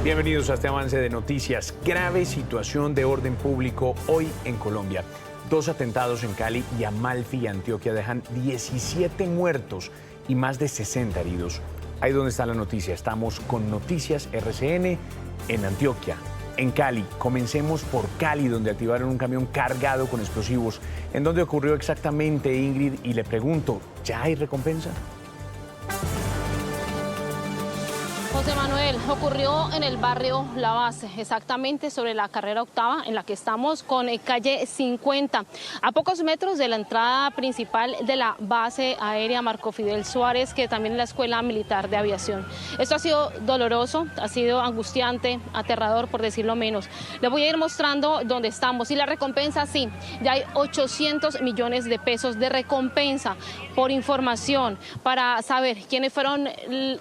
Bienvenidos a este avance de noticias. Grave situación de orden público hoy en Colombia. 2 atentados en Cali y Amalfi y Antioquia dejan 17 muertos y más de 60 heridos. Ahí donde está la noticia. Estamos con Noticias RCN en Antioquia. En Cali, comencemos por Cali, donde activaron un camión cargado con explosivos. ¿En dónde ocurrió exactamente, Ingrid? Y le pregunto, ¿ya hay recompensa? José Manuel, ocurrió en el barrio La Base, exactamente sobre la carrera octava en la que estamos con calle 50, a pocos metros de la entrada principal de la base aérea Marco Fidel Suárez, que también es la Escuela Militar de Aviación. Esto ha sido doloroso, ha sido angustiante, aterrador por decirlo menos. Les voy a ir mostrando dónde estamos y la recompensa sí, ya hay 800 millones de pesos de recompensa por información para saber quiénes fueron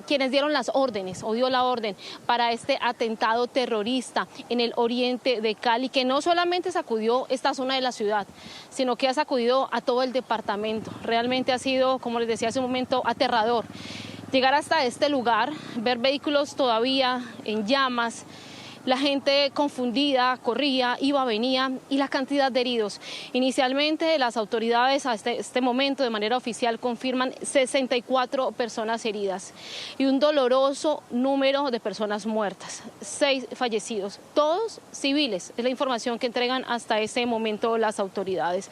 quienes dieron las órdenes o dio la orden para este atentado terrorista en el oriente de Cali, que no solamente sacudió esta zona de la ciudad, sino que ha sacudido a todo el departamento. Realmente ha sido, como les decía hace un momento, aterrador. Llegar hasta este lugar, ver vehículos todavía en llamas, la gente confundida, corría, iba, venía, y la cantidad de heridos. Inicialmente las autoridades a este momento de manera oficial confirman 64 personas heridas y un doloroso número de personas muertas, 6 fallecidos, todos civiles, es la información que entregan hasta ese momento las autoridades.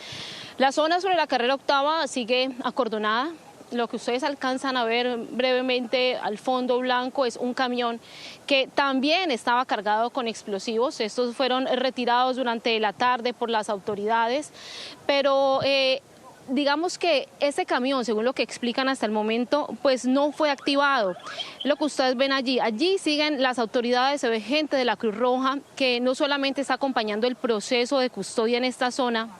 La zona sobre la carrera octava sigue acordonada. Lo que ustedes alcanzan a ver brevemente al fondo blanco es un camión que también estaba cargado con explosivos. Estos fueron retirados durante la tarde por las autoridades, pero digamos que ese camión, según lo que explican hasta el momento, pues no fue activado. Lo que ustedes ven allí siguen las autoridades, se ve gente de la Cruz Roja que no solamente está acompañando el proceso de custodia en esta zona,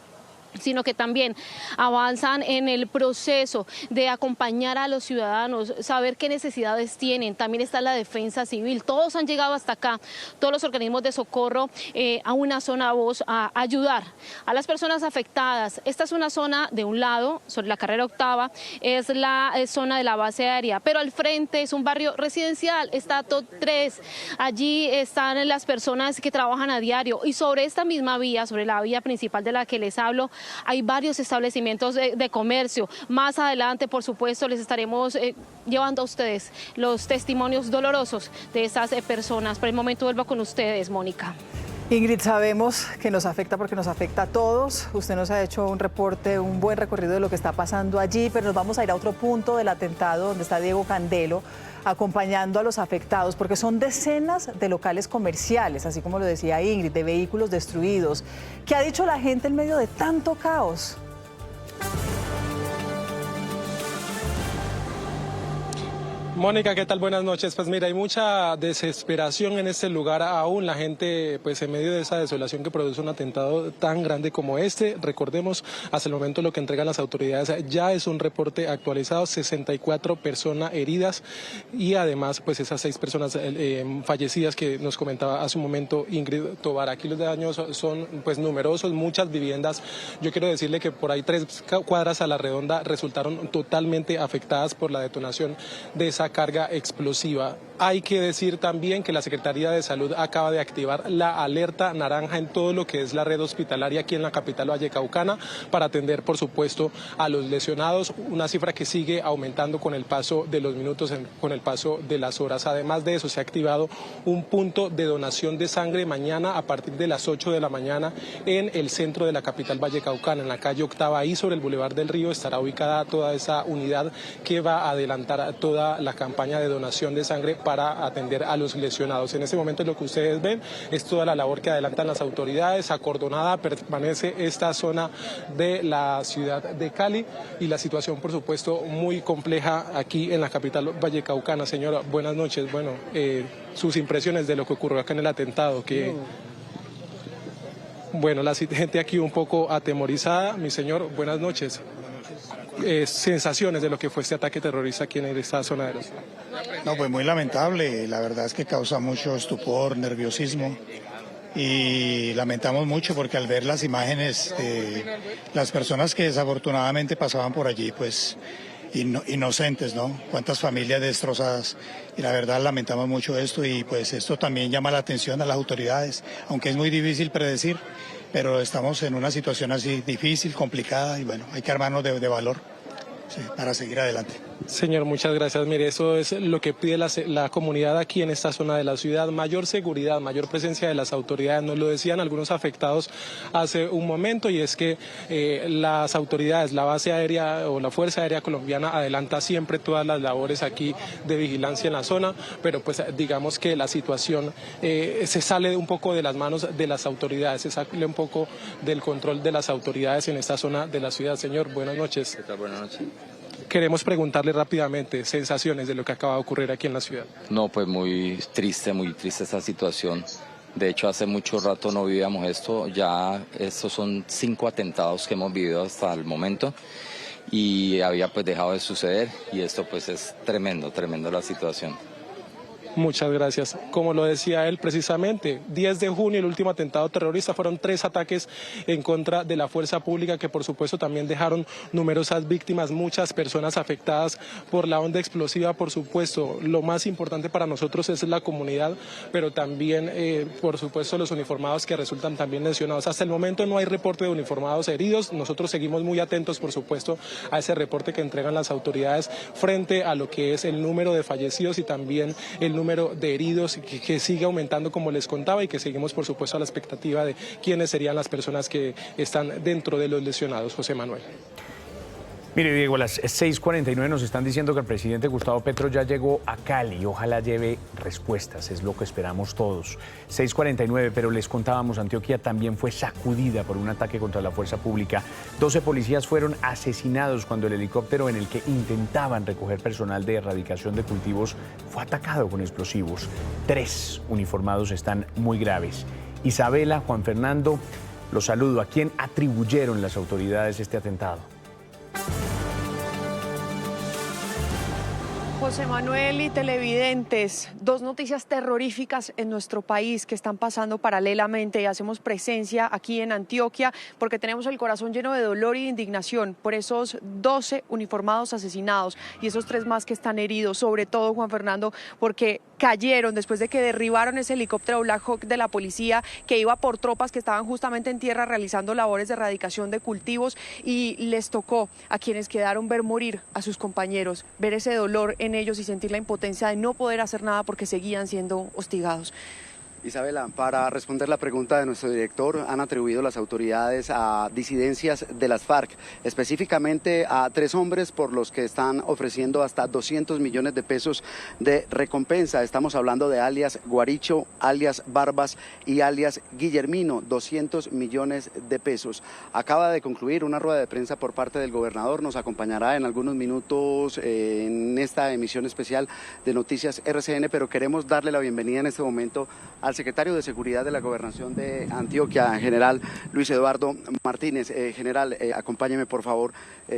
sino que también avanzan en el proceso de acompañar a los ciudadanos, saber qué necesidades tienen. También está la defensa civil. Todos han llegado hasta acá, todos los organismos de socorro, a una zona voz a ayudar a las personas afectadas. Esta es una zona de un lado, sobre la carrera octava, es la zona de la base aérea, pero al frente es un barrio residencial, está TOT 3. Allí están las personas que trabajan a diario y sobre esta misma vía, sobre la vía principal de la que les hablo, hay varios establecimientos de comercio. Más adelante, por supuesto, les estaremos llevando a ustedes los testimonios dolorosos de esas personas. Por el momento vuelvo con ustedes, Mónica. Ingrid, sabemos que nos afecta porque nos afecta a todos. Usted nos ha hecho un reporte, un buen recorrido de lo que está pasando allí, pero nos vamos a ir a otro punto del atentado donde está Diego Candelo acompañando a los afectados, porque son decenas de locales comerciales, así como lo decía Ingrid, de vehículos destruidos. ¿Qué ha dicho la gente en medio de tanto caos? Mónica, ¿qué tal? Buenas noches. Pues mira, hay mucha desesperación en este lugar aún. La gente, pues en medio de esa desolación que produce un atentado tan grande como este, recordemos, hasta el momento lo que entregan las autoridades ya es un reporte actualizado, 64 personas heridas y además pues esas 6 personas fallecidas que nos comentaba hace un momento Ingrid Tobar. Aquí los daños son pues numerosos, muchas viviendas. Yo quiero decirle que por ahí 3 cuadras a la redonda resultaron totalmente afectadas por la detonación de esa carga explosiva. Hay que decir también que la Secretaría de Salud acaba de activar la alerta naranja en todo lo que es la red hospitalaria aquí en la capital vallecaucana para atender, por supuesto, a los lesionados, una cifra que sigue aumentando con el paso de los minutos, con el paso de las horas. Además de eso, se ha activado un punto de donación de sangre mañana a partir de las 8 de la mañana en el centro de la capital vallecaucana, en la calle Octava, ahí sobre el Boulevard del Río, estará ubicada toda esa unidad que va a adelantar toda la campaña de donación de sangre para atender a los lesionados. En este momento lo que ustedes ven es toda la labor que adelantan las autoridades. Acordonada permanece esta zona de la ciudad de Cali y la situación, por supuesto, muy compleja aquí en la capital vallecaucana. Señora, buenas noches. Bueno, sus impresiones de lo que ocurrió acá en el atentado, que... Bueno, la gente aquí un poco atemorizada. Mi señor, buenas noches. Sensaciones de lo que fue este ataque terrorista aquí en esta zona de la ciudad. No, pues muy lamentable, la verdad es que causa mucho estupor, nerviosismo y lamentamos mucho porque al ver las imágenes de las personas que desafortunadamente pasaban por allí, pues inocentes, ¿no? Cuántas familias destrozadas. Y la verdad lamentamos mucho esto y pues esto también llama la atención a las autoridades, aunque es muy difícil predecir, pero estamos en una situación así difícil, complicada y bueno, hay que armarnos de valor, sí, para seguir adelante. Señor, muchas gracias. Mire, eso es lo que pide la comunidad aquí en esta zona de la ciudad, mayor seguridad, mayor presencia de las autoridades. Nos lo decían algunos afectados hace un momento y es que las autoridades, la base aérea o la Fuerza Aérea Colombiana adelanta siempre todas las labores aquí de vigilancia en la zona, pero pues digamos que la situación se sale un poco de las manos de las autoridades, se sale un poco del control de las autoridades en esta zona de la ciudad. Señor, buenas noches. ¿Qué tal? Buenas noches. Queremos preguntarle rápidamente sensaciones de lo que acaba de ocurrir aquí en la ciudad. No, pues muy triste esta situación. De hecho, hace mucho rato no vivíamos esto. Ya estos son 5 atentados que hemos vivido hasta el momento y había pues dejado de suceder y esto pues es tremendo la situación. Muchas gracias. Como lo decía él precisamente, 10 de junio, el último atentado terrorista, fueron 3 ataques en contra de la fuerza pública que por supuesto también dejaron numerosas víctimas, muchas personas afectadas por la onda explosiva. Por supuesto, lo más importante para nosotros es la comunidad, pero también por supuesto los uniformados que resultan también lesionados. Hasta el momento no hay reporte de uniformados heridos. Nosotros seguimos muy atentos, por supuesto, a ese reporte que entregan las autoridades frente a lo que es el número de fallecidos y también el número de heridos que sigue aumentando, como les contaba, y que seguimos por supuesto a la expectativa de quiénes serían las personas que están dentro de los lesionados. José Manuel. Mire, Diego, a las 6:49 nos están diciendo que el presidente Gustavo Petro ya llegó a Cali. Ojalá lleve respuestas, es lo que esperamos todos. 6:49, pero les contábamos, Antioquia también fue sacudida por un ataque contra la fuerza pública. 12 policías fueron asesinados cuando el helicóptero en el que intentaban recoger personal de erradicación de cultivos fue atacado con explosivos. 3 uniformados están muy graves. Isabela, Juan Fernando, los saludo. ¿A quién atribuyeron las autoridades este atentado? José Manuel y televidentes, 2 noticias terroríficas en nuestro país que están pasando paralelamente y hacemos presencia aquí en Antioquia porque tenemos el corazón lleno de dolor y de indignación por esos 12 uniformados asesinados y esos 3 más que están heridos, sobre todo, Juan Fernando, porque cayeron después de que derribaron ese helicóptero Black Hawk de la policía que iba por tropas que estaban justamente en tierra realizando labores de erradicación de cultivos y les tocó a quienes quedaron ver morir a sus compañeros, ver ese dolor en ellos y sentir la impotencia de no poder hacer nada porque seguían siendo hostigados. Isabela, para responder la pregunta de nuestro director, han atribuido las autoridades a disidencias de las FARC, específicamente a 3 hombres por los que están ofreciendo hasta 200 millones de pesos de recompensa. Estamos hablando de alias Guaricho, alias Barbas y alias Guillermino, 200 millones de pesos. Acaba de concluir una rueda de prensa por parte del gobernador, nos acompañará en algunos minutos en esta emisión especial de Noticias RCN, pero queremos darle la bienvenida en este momento al secretario de Seguridad de la Gobernación de Antioquia, general Luis Eduardo Martínez. General, acompáñeme por favor,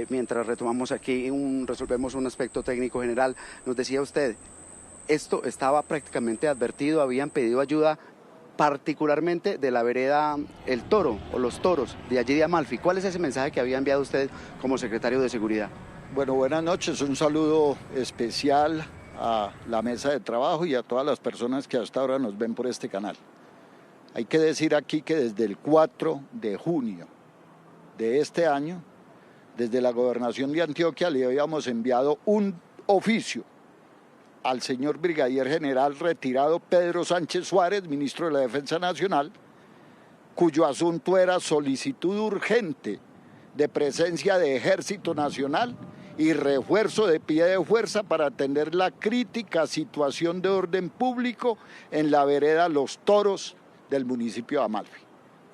mientras retomamos aquí, resolvemos un aspecto técnico. General, nos decía usted, esto estaba prácticamente advertido, habían pedido ayuda particularmente de la vereda El Toro o Los Toros, de allí de Amalfi. ¿Cuál es ese mensaje que había enviado usted como secretario de Seguridad? Bueno, buenas noches, un saludo especial a la mesa de trabajo y a todas las personas que hasta ahora nos ven por este canal. Hay que decir aquí que desde el 4 de junio de este año, desde la Gobernación de Antioquia le habíamos enviado un oficio al señor Brigadier General retirado Pedro Sánchez Suárez, ministro de la Defensa Nacional, cuyo asunto era solicitud urgente de presencia de Ejército Nacional y refuerzo de pie de fuerza para atender la crítica situación de orden público en la vereda Los Toros del municipio de Amalfi.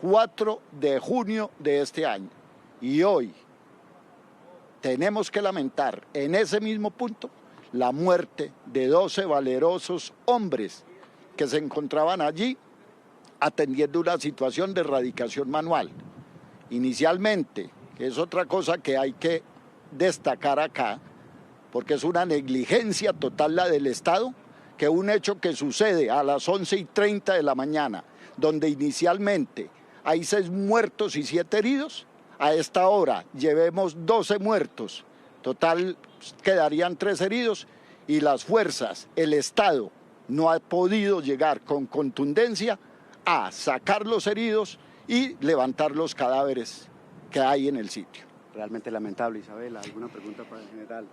4 de junio de este año. Y hoy tenemos que lamentar en ese mismo punto la muerte de 12 valerosos hombres que se encontraban allí atendiendo una situación de erradicación manual. Inicialmente, que es otra cosa que hay que destacar acá, porque es una negligencia total la del Estado, que un hecho que sucede a las 11:30 de la mañana, donde inicialmente hay 6 muertos y 7 heridos, a esta hora llevemos 12 muertos, Total, quedarían 3 heridos y las fuerzas, el Estado, no ha podido llegar con contundencia a sacar los heridos y levantar los cadáveres que hay en el sitio. Realmente lamentable. Isabela, ¿alguna pregunta para el general?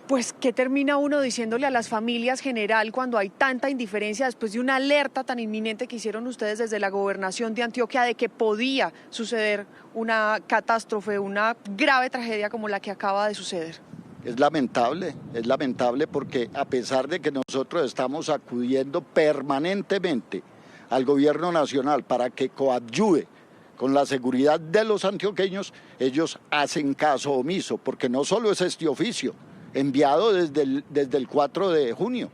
Pues, ¿qué termina uno diciéndole a las familias, general, cuando hay tanta indiferencia después de una alerta tan inminente que hicieron ustedes desde la gobernación de Antioquia de que podía suceder una catástrofe, una grave tragedia como la que acaba de suceder? Es lamentable porque a pesar de que nosotros estamos acudiendo permanentemente al gobierno nacional para que coadyuve con la seguridad de los antioqueños, ellos hacen caso omiso, porque no solo es este oficio enviado desde el 4 de junio.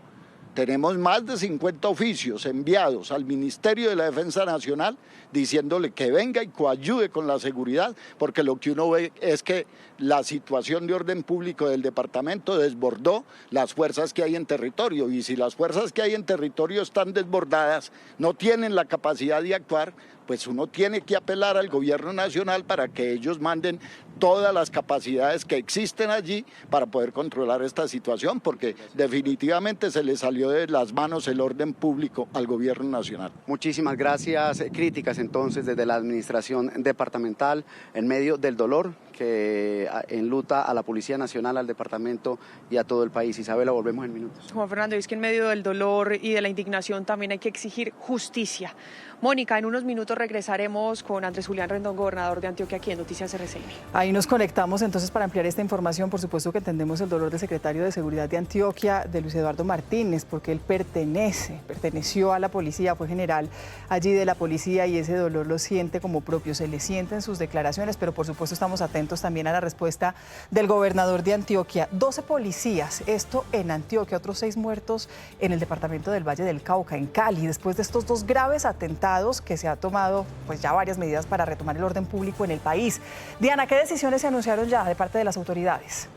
Tenemos más de 50 oficios enviados al Ministerio de la Defensa Nacional diciéndole que venga y coayude con la seguridad, porque lo que uno ve es que la situación de orden público del departamento desbordó las fuerzas que hay en territorio, y si las fuerzas que hay en territorio están desbordadas, no tienen la capacidad de actuar, pues uno tiene que apelar al gobierno nacional para que ellos manden todas las capacidades que existen allí para poder controlar esta situación, porque definitivamente se le salió de las manos el orden público al gobierno nacional. Muchísimas gracias. Críticas entonces desde la administración departamental en medio del dolor que enluta a la Policía Nacional, al departamento y a todo el país. Isabela, volvemos en minutos. Juan Fernando, es que en medio del dolor y de la indignación también hay que exigir justicia. Mónica, en unos minutos regresaremos con Andrés Julián Rendón, gobernador de Antioquia, aquí en Noticias RCN. Ahí nos conectamos entonces para ampliar esta información. Por supuesto que entendemos el dolor del secretario de Seguridad de Antioquia, de Luis Eduardo Martínez, porque él perteneció a la policía, fue general allí de la policía, y ese dolor lo siente como propio, se le siente en sus declaraciones, pero por supuesto estamos atentos también a la respuesta del gobernador de Antioquia. 12 policías, esto en Antioquia, otros 6 muertos en el departamento del Valle del Cauca, en Cali, después de estos 2 graves atentados que se ha tomado pues ya varias medidas para retomar el orden público en el país. Diana, ¿qué decisiones se anunciaron ya de parte de las autoridades?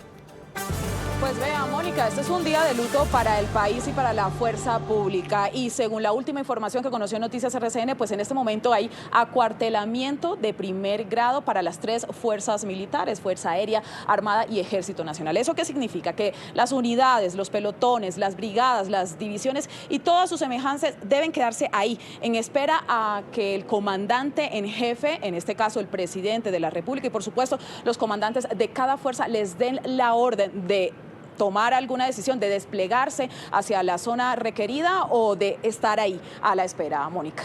Pues vea, Mónica, este es un día de luto para el país y para la fuerza pública, y según la última información que conoció Noticias RCN, pues en este momento hay acuartelamiento de primer grado para las 3 fuerzas militares, Fuerza Aérea, Armada y Ejército Nacional. ¿Eso qué significa? Que las unidades, los pelotones, las brigadas, las divisiones y todas sus semejanzas deben quedarse ahí, en espera a que el comandante en jefe, en este caso el presidente de la República, y por supuesto los comandantes de cada fuerza les den la orden de tomar alguna decisión, de desplegarse hacia la zona requerida o de estar ahí a la espera, Mónica.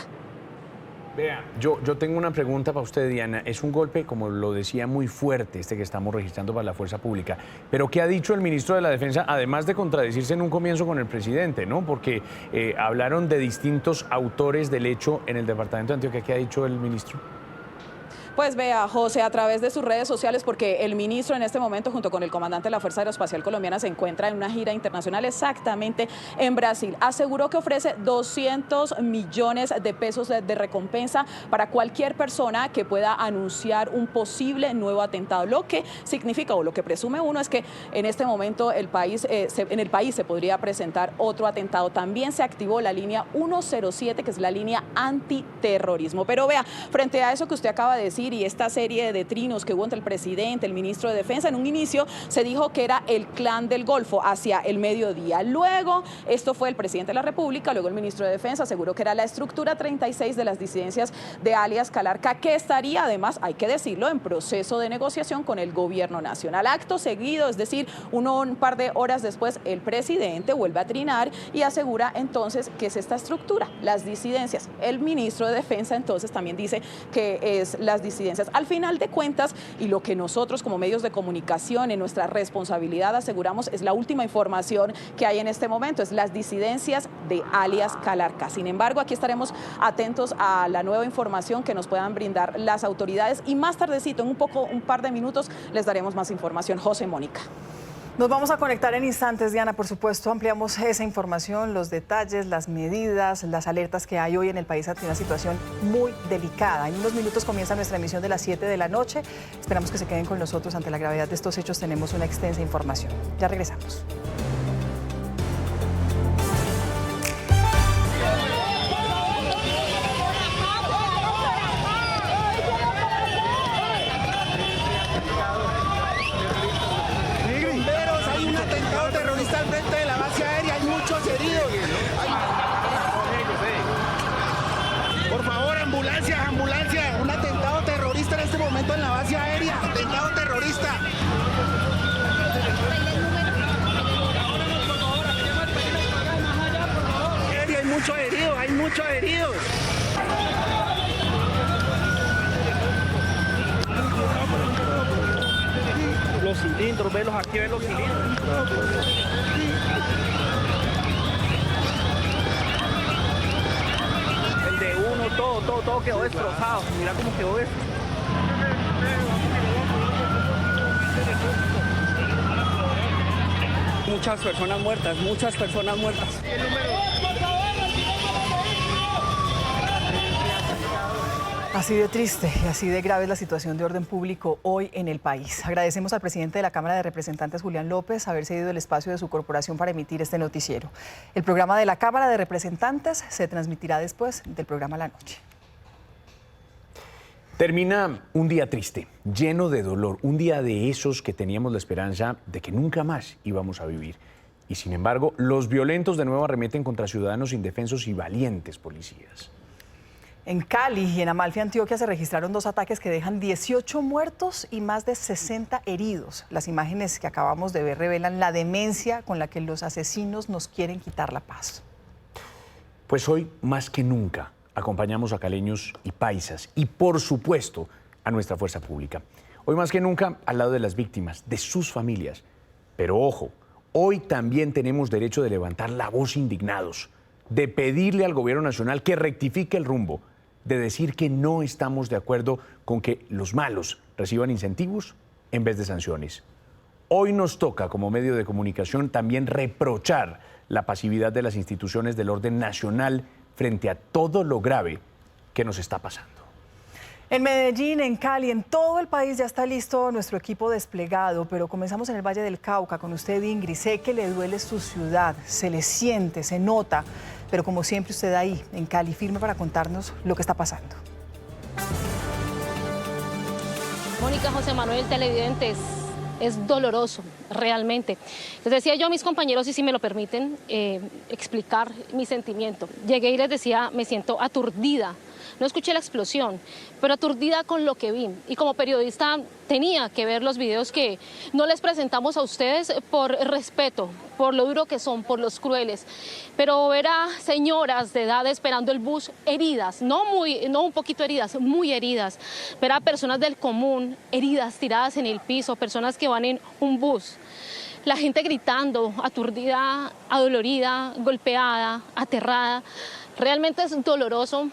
Vea, yo tengo una pregunta para usted, Diana. Es un golpe, como lo decía, muy fuerte este que estamos registrando para la fuerza pública. Pero ¿qué ha dicho el ministro de la Defensa, además de contradecirse en un comienzo con el presidente, ¿no? Porque hablaron de distintos autores del hecho en el departamento de Antioquia. ¿Qué ha dicho el ministro? Pues vea, José, a través de sus redes sociales, porque el ministro en este momento, junto con el comandante de la Fuerza Aeroespacial Colombiana, se encuentra en una gira internacional exactamente en Brasil. Aseguró que ofrece 200 millones de pesos de recompensa para cualquier persona que pueda anunciar un posible nuevo atentado. Lo que significa, o lo que presume uno, es que en este momento en el país se podría presentar otro atentado. También se activó la línea 107, que es la línea antiterrorismo. Pero vea, frente a eso que usted acaba de decir, y esta serie de trinos que hubo entre el presidente, el ministro de Defensa, en un inicio se dijo que era el Clan del Golfo hacia el mediodía. Luego, esto fue el presidente de la República, luego el ministro de Defensa aseguró que era la estructura 36 de las disidencias de alias Calarca, que estaría además, hay que decirlo, en proceso de negociación con el gobierno nacional. Acto seguido, es decir, un par de horas después, el presidente vuelve a trinar y asegura entonces que es esta estructura, las disidencias. El ministro de Defensa entonces también dice que es las disidencias. Al final de cuentas, y lo que nosotros como medios de comunicación en nuestra responsabilidad aseguramos, es la última información que hay en este momento, es las disidencias de alias Calarca. Sin embargo, aquí estaremos atentos a la nueva información que nos puedan brindar las autoridades, y más tardecito, en un par de minutos, les daremos más información. José, Mónica. Nos vamos a conectar en instantes, Diana, por supuesto, ampliamos esa información, los detalles, las medidas, las alertas que hay hoy en el país ante una situación muy delicada. En unos minutos comienza nuestra emisión de las 7 de la noche. Esperamos que se queden con nosotros. Ante la gravedad de estos hechos tenemos una extensa información. Ya regresamos. momento en la base aérea, atentado terrorista. Hay muchos heridos. Los cilindros, velos aquí, ven los cilindros. El de uno, todo quedó destrozado. Mira cómo quedó esto. Muchas personas muertas. Así de triste y así de grave es la situación de orden público hoy en el país. Agradecemos al presidente de la Cámara de Representantes, Julián López, haber cedido el espacio de su corporación para emitir este noticiero. El programa de la Cámara de Representantes se transmitirá después del programa La Noche. Termina un día triste, lleno de dolor, un día de esos que teníamos la esperanza de que nunca más íbamos a vivir. Y sin embargo, los violentos de nuevo arremeten contra ciudadanos indefensos y valientes policías. En Cali y en Amalfi, Antioquia, se registraron 2 ataques que dejan 18 muertos y más de 60 heridos. Las imágenes que acabamos de ver revelan la demencia con la que los asesinos nos quieren quitar la paz. Pues hoy, más que nunca, acompañamos a caleños y paisas y, por supuesto, a nuestra fuerza pública. Hoy más que nunca, al lado de las víctimas, de sus familias. Pero ojo, hoy también tenemos derecho de levantar la voz indignados, de pedirle al gobierno nacional que rectifique el rumbo, de decir que no estamos de acuerdo con que los malos reciban incentivos en vez de sanciones. Hoy nos toca, como medio de comunicación, también reprochar la pasividad de las instituciones del orden nacional frente a todo lo grave que nos está pasando. En Medellín, en Cali, en todo el país ya está listo nuestro equipo desplegado, pero comenzamos en el Valle del Cauca con usted, Ingrid. Sé que le duele su ciudad, se le siente, se nota, pero como siempre usted ahí, en Cali, firme para contarnos lo que está pasando. Mónica, José Manuel, televidentes, es doloroso, realmente. Les decía yo a mis compañeros, y si me lo permiten, explicar mi sentimiento. Llegué y les decía, me siento aturdida. No escuché la explosión, pero aturdida con lo que vi. Y como periodista tenía que ver los videos que no les presentamos a ustedes por respeto, por lo duro que son, por los crueles. Pero ver a señoras de edad esperando el bus heridas, no un poquito heridas, muy heridas. Ver a personas del común heridas, tiradas en el piso, personas que van en un bus. La gente gritando, aturdida, adolorida, golpeada, aterrada. Realmente es doloroso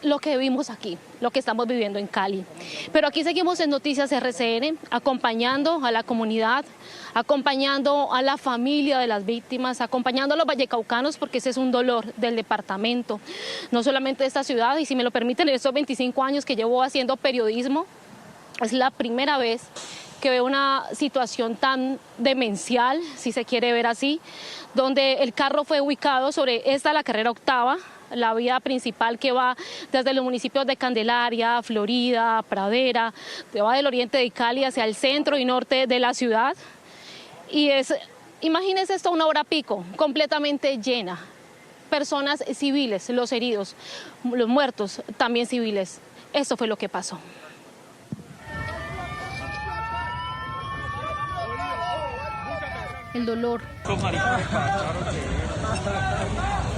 lo que vimos aquí, lo que estamos viviendo en Cali. Pero aquí seguimos en Noticias RCN, acompañando a la comunidad, acompañando a la familia de las víctimas, acompañando a los vallecaucanos, porque ese es un dolor del departamento, no solamente de esta ciudad. Y si me lo permiten, en estos 25 años que llevo haciendo periodismo, es la primera vez que veo una situación tan demencial, si se quiere ver así, donde el carro fue ubicado sobre la carrera octava, la vía principal que va desde los municipios de Candelaria, Florida, Pradera, que va del oriente de Cali hacia el centro y norte de la ciudad. Y imagínense esto, una hora pico, completamente llena. Personas civiles, los heridos, los muertos, también civiles. Esto fue lo que pasó. El dolor.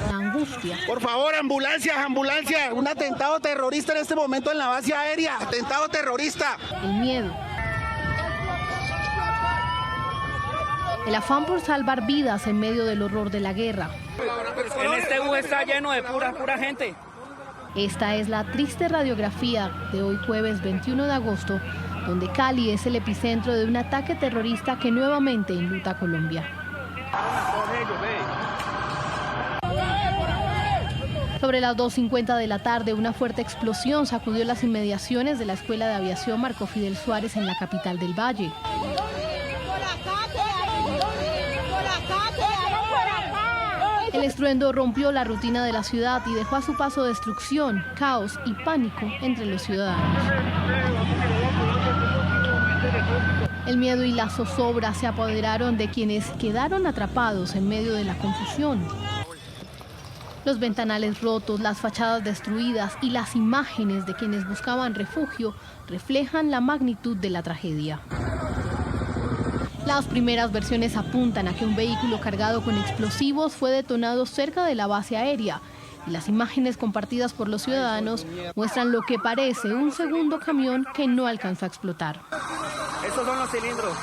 La angustia. Por favor, ambulancias, un atentado terrorista en este momento en la base aérea, atentado terrorista. El miedo. El afán por salvar vidas en medio del horror de la guerra. En este bus está lleno de pura gente. Esta es la triste radiografía de hoy jueves 21 de agosto, donde Cali es el epicentro de un ataque terrorista que nuevamente enluta a Colombia. Sobre las 2:50 de la tarde, una fuerte explosión sacudió las inmediaciones de la Escuela de Aviación Marco Fidel Suárez en la capital del Valle. El estruendo rompió la rutina de la ciudad y dejó a su paso destrucción, caos y pánico entre los ciudadanos. El miedo y la zozobra se apoderaron de quienes quedaron atrapados en medio de la confusión. Los ventanales rotos, las fachadas destruidas y las imágenes de quienes buscaban refugio reflejan la magnitud de la tragedia. Las primeras versiones apuntan a que un vehículo cargado con explosivos fue detonado cerca de la base aérea y las imágenes compartidas por los ciudadanos muestran lo que parece un segundo camión que no alcanzó a explotar. Estos son los cilindros.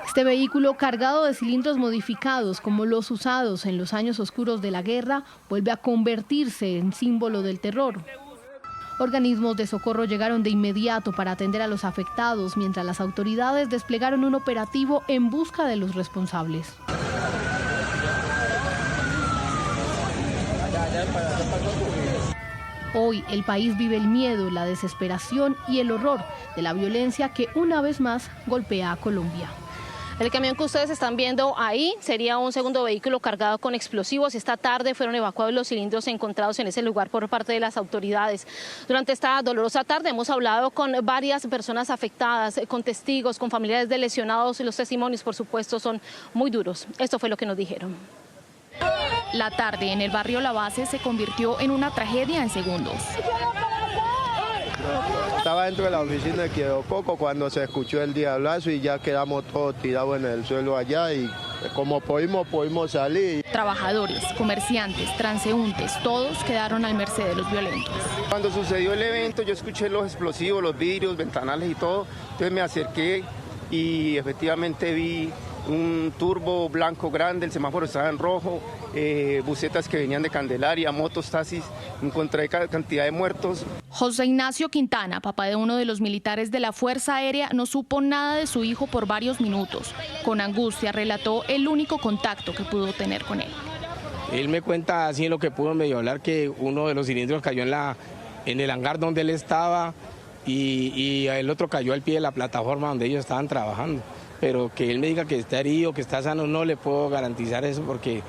Este vehículo cargado de cilindros modificados como los usados en los años oscuros de la guerra vuelve a convertirse en símbolo del terror. Organismos de socorro llegaron de inmediato para atender a los afectados, mientras las autoridades desplegaron un operativo en busca de los responsables. Hoy el país vive el miedo, la desesperación y el horror de la violencia que una vez más golpea a Colombia. El camión que ustedes están viendo ahí sería un segundo vehículo cargado con explosivos. Esta tarde fueron evacuados los cilindros encontrados en ese lugar por parte de las autoridades. Durante esta dolorosa tarde hemos hablado con varias personas afectadas, con testigos, con familiares de lesionados y los testimonios, por supuesto, son muy duros. Esto fue lo que nos dijeron. La tarde en el barrio La Base se convirtió en una tragedia en segundos. Estaba dentro de la oficina y quedó poco cuando se escuchó el diablazo y ya quedamos todos tirados en el suelo allá y como pudimos salir. Trabajadores, comerciantes, transeúntes, todos quedaron al merced de los violentos. Cuando sucedió el evento yo escuché los explosivos, los vidrios, ventanales y todo, entonces me acerqué y efectivamente vi un turbo blanco grande, el semáforo estaba en rojo, busetas que venían de Candelaria, motos, taxis, encontré cantidad de muertos. José Ignacio Quintana, papá de uno de los militares de la Fuerza Aérea, no supo nada de su hijo por varios minutos. Con angustia relató el único contacto que pudo tener con él. Él me cuenta así en lo que pudo medio hablar que uno de los cilindros cayó en el hangar donde él estaba y el otro cayó al pie de la plataforma donde ellos estaban trabajando. Pero que él me diga que está herido, que está sano, no le puedo garantizar eso porque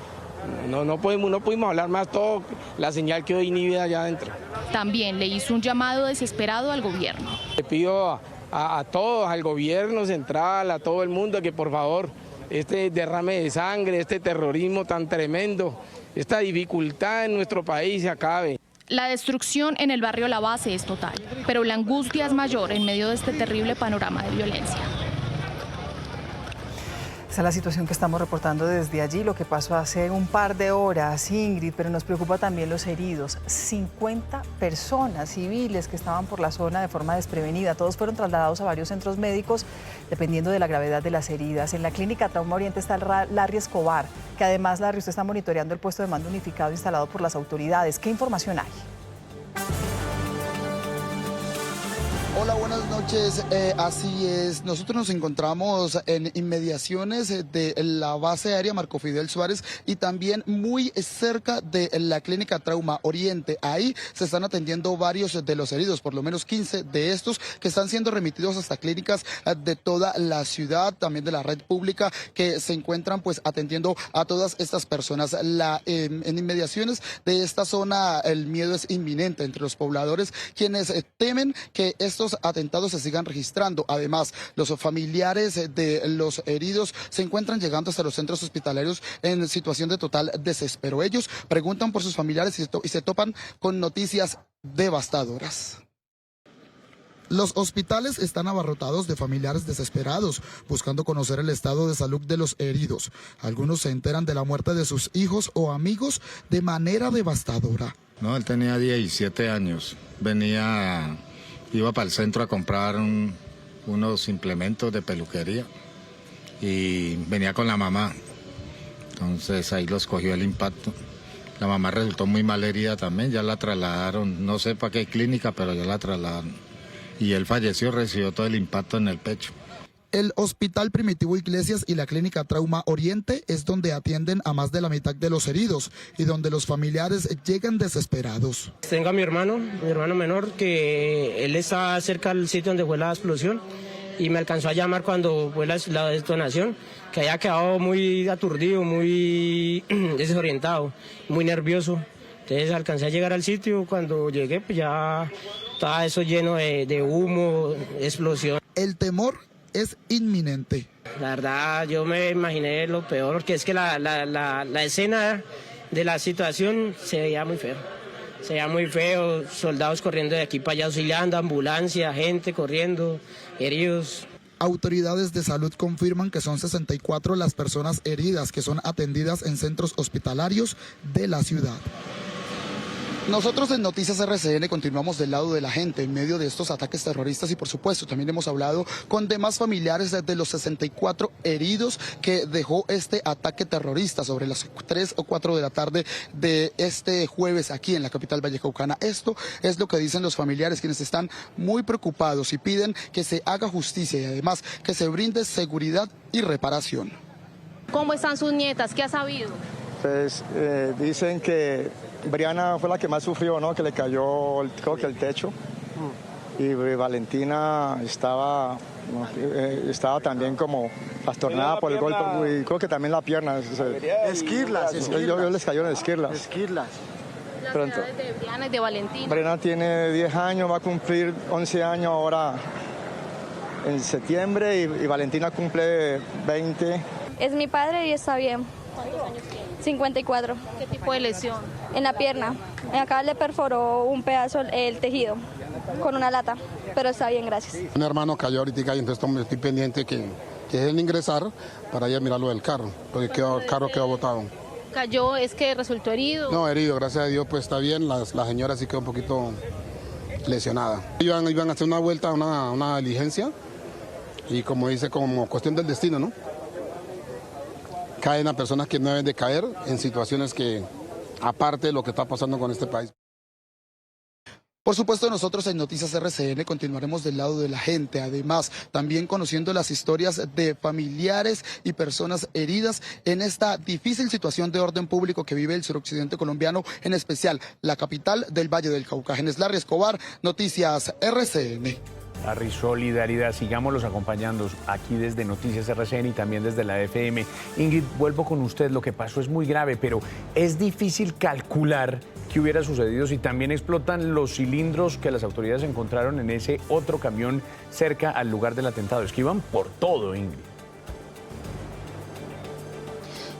no pudimos hablar más, todo la señal quedó inhibida allá adentro. También le hizo un llamado desesperado al gobierno. Le pido a todos, al gobierno central, a todo el mundo, que por favor este derrame de sangre, este terrorismo tan tremendo, esta dificultad en nuestro país se acabe. La destrucción en el barrio La Base es total, pero la angustia es mayor en medio de este terrible panorama de violencia. Esa es la situación que estamos reportando desde allí, lo que pasó hace un par de horas, Ingrid, pero nos preocupa también los heridos. 50 personas civiles que estaban por la zona de forma desprevenida. Todos fueron trasladados a varios centros médicos dependiendo de la gravedad de las heridas. En la clínica Trauma Oriente está Larry Escobar, que además, Larry, usted está monitoreando el puesto de mando unificado instalado por las autoridades. ¿Qué información hay? Hola, buenas noches. Así es, nosotros nos encontramos en inmediaciones de la base aérea Marco Fidel Suárez y también muy cerca de la clínica Trauma Oriente. Ahí se están atendiendo varios de los heridos, por lo menos 15 de estos que están siendo remitidos hasta clínicas de toda la ciudad, también de la red pública, que se encuentran pues atendiendo a todas estas personas. En inmediaciones de esta zona el miedo es inminente entre los pobladores, quienes temen que estos atentados se sigan registrando. Además, los familiares de los heridos se encuentran llegando hasta los centros hospitalarios en situación de total desespero. Ellos preguntan por sus familiares y se topan con noticias devastadoras. Los hospitales están abarrotados de familiares desesperados, buscando conocer el estado de salud de los heridos. Algunos se enteran de la muerte de sus hijos o amigos de manera devastadora. No, él tenía 17 años, iba para el centro a comprar unos implementos de peluquería y venía con la mamá. Entonces ahí los cogió el impacto. La mamá resultó muy mal herida también, ya la trasladaron, no sé para qué clínica, pero ya la trasladaron. Y él falleció, recibió todo el impacto en el pecho. El Hospital Primitivo Iglesias y la Clínica Trauma Oriente es donde atienden a más de la mitad de los heridos y donde los familiares llegan desesperados. Tengo a mi hermano menor, que él está cerca del sitio donde fue la explosión y me alcanzó a llamar cuando fue la detonación, que había quedado muy aturdido, muy desorientado, muy nervioso. Entonces alcancé a llegar al sitio, cuando llegué pues ya estaba eso lleno de humo, explosión. El temor es inminente. La verdad, yo me imaginé lo peor, porque es que la escena de la situación se veía muy feo. Se veía muy feo, soldados corriendo de aquí para allá auxiliando, ambulancia, gente corriendo, heridos. Autoridades de salud confirman que son 64 las personas heridas que son atendidas en centros hospitalarios de la ciudad. Nosotros en Noticias RCN continuamos del lado de la gente en medio de estos ataques terroristas y por supuesto también hemos hablado con demás familiares de los 64 heridos que dejó este ataque terrorista sobre las 3 o 4 de la tarde de este jueves aquí en la capital vallecaucana. Esto es lo que dicen los familiares, quienes están muy preocupados y piden que se haga justicia y además que se brinde seguridad y reparación. ¿Cómo están sus nietas? ¿Qué ha sabido? Pues dicen que Briana fue la que más sufrió, ¿no? Que le cayó, creo que el techo. Y Valentina estaba también como trastornada por el golpe. Y creo que también la pierna. Esquirlas. Yo les cayó en esquirlas. Las edades de Briana y de Valentina. Briana tiene 10 años, va a cumplir 11 años ahora en septiembre y Valentina cumple 20. Es mi padre y está bien. ¿Cuántos años tiene? 54. ¿Qué tipo de lesión? En la pierna. Acá le perforó un pedazo el tejido con una lata, pero está bien, gracias. Un hermano cayó ahorita y entonces estoy pendiente que es el ingresar para ir a mirar lo del carro, porque el carro quedó botado. ¿Cayó? ¿Es que resultó herido? No, herido, gracias a Dios, pues está bien. La señora sí quedó un poquito lesionada. Iban a hacer una vuelta, una diligencia y como dice, como cuestión del destino, ¿no? Caen a personas que no deben de caer en situaciones que, aparte de lo que está pasando con este país. Por supuesto, nosotros en Noticias RCN continuaremos del lado de la gente, además también conociendo las historias de familiares y personas heridas en esta difícil situación de orden público que vive el suroccidente colombiano, en especial la capital del Valle del Cauca. Genes Larry Escobar, Noticias RCN. Larry, solidaridad, sigámoslos acompañando aquí desde Noticias RCN y también desde la FM. Ingrid, vuelvo con usted, lo que pasó es muy grave, pero es difícil calcular qué hubiera sucedido si también explotan los cilindros que las autoridades encontraron en ese otro camión cerca al lugar del atentado. Es que iban por todo, Ingrid.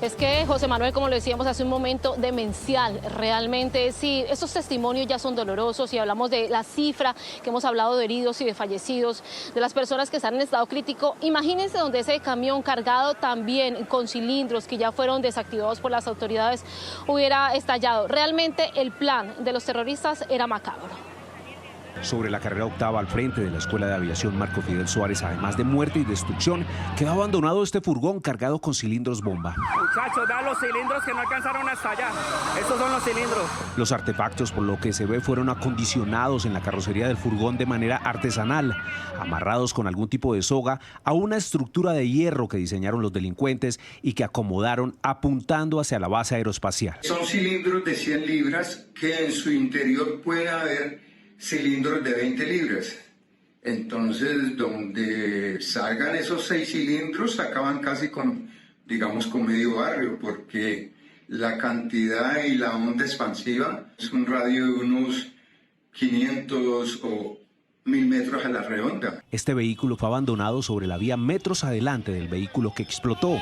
Es que, José Manuel, como lo decíamos hace un momento, demencial. Realmente, sí, estos testimonios ya son dolorosos y hablamos de la cifra que hemos hablado de heridos y de fallecidos, de las personas que están en estado crítico. Imagínense donde ese camión cargado también con cilindros que ya fueron desactivados por las autoridades hubiera estallado. Realmente el plan de los terroristas era macabro. Sobre la carrera octava al frente de la Escuela de Aviación Marco Fidel Suárez, además de muerte y destrucción, quedó abandonado este furgón cargado con cilindros bomba. Muchachos, vean los cilindros que no alcanzaron hasta allá. Estos son los cilindros. Los artefactos, por lo que se ve, fueron acondicionados en la carrocería del furgón de manera artesanal, amarrados con algún tipo de soga a una estructura de hierro que diseñaron los delincuentes y que acomodaron apuntando hacia la base aeroespacial. Son cilindros de 100 libras que en su interior puede haber cilindros de 20 libras. Entonces, donde salgan esos 6 cilindros, acaban casi con, digamos, con medio barrio, porque la cantidad y la onda expansiva es un radio de unos 500 o 1000 metros a la redonda. Este vehículo fue abandonado sobre la vía metros adelante del vehículo que explotó.